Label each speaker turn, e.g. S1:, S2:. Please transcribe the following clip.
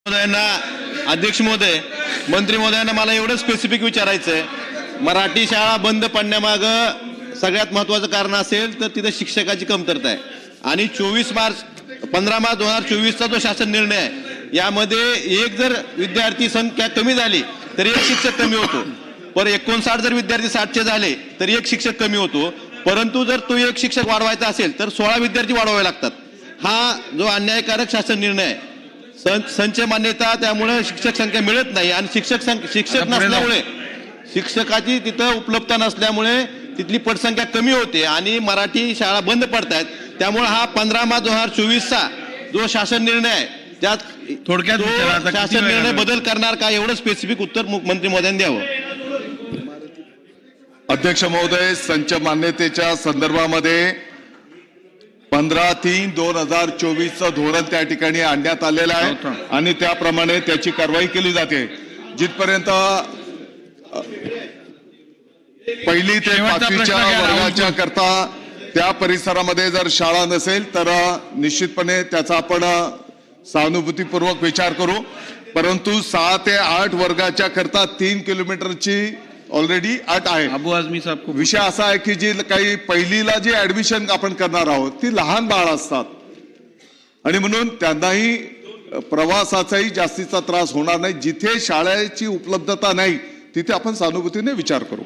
S1: महोदयांना, अध्यक्ष महोदय, मंत्री महोदयांना मला एवढं स्पेसिफिक विचारायचं आहे, मराठी शाळा बंद पडण्यामागं सगळ्यात महत्त्वाचं कारण असेल तर तिथे शिक्षकाची कमतरता आहे. आणि 15 मार्च 2024चा जो शासन निर्णय आहे यामध्ये एक जर विद्यार्थी संख्या कमी झाली तर एक शिक्षक कमी होतो, पर 59 जर विद्यार्थी 60चे झाले तर एक शिक्षक कमी होतो. परंतु जर तो एक शिक्षक वाढवायचा असेल तर 16 विद्यार्थी वाढवावे लागतात. हा जो अन्यायकारक शासन निर्णय आहे, संच मान्यता, त्यामुळे शिक्षक संख्या मिळत नाही आणि शिक्षक नसल्यामुळे, शिक्षकाची तिथं उपलब्धता नसल्यामुळे तिथली पटसंख्या कमी होते आणि मराठी शाळा बंद पडतात. त्यामुळे हा 15 मार्च 2024चा जो शासन निर्णय आहे त्यात थोडक्यात शासन निर्णय बदल करणार का, एवढं स्पेसिफिक उत्तर मुख्यमंत्री महोदयांनी द्यावं.
S2: अध्यक्ष महोदय, संच मान्यतेच्या संदर्भामध्ये 15/3/2024चं धोरण त्या ठिकाणी आणण्यात आलेलं आहे आणि त्याप्रमाणे त्याची कारवाई केली जाते. जिथपर्यंत पहिली ते 5वीच्या वर्गाच्या करता त्या परिसरामध्ये जर शाळा नसेल तर निश्चितपणे त्याचा आपण सहानुभूतीपूर्वक विचार करू. परंतु 6 ते 8 वर्गाच्या करता 3 किलोमीटरची ऑलरेडी अट आहे. विषय असा आहे की जी काही पहिलीला जी ऍडमिशन आपण करणार आहोत ती लहान बाळ असतात आणि म्हणून त्यांनाही प्रवासाचाही जास्तीचा त्रास होणार नाही. जिथे शाळेची उपलब्धता नाही तिथे आपण सहानुभूतीने विचार करू.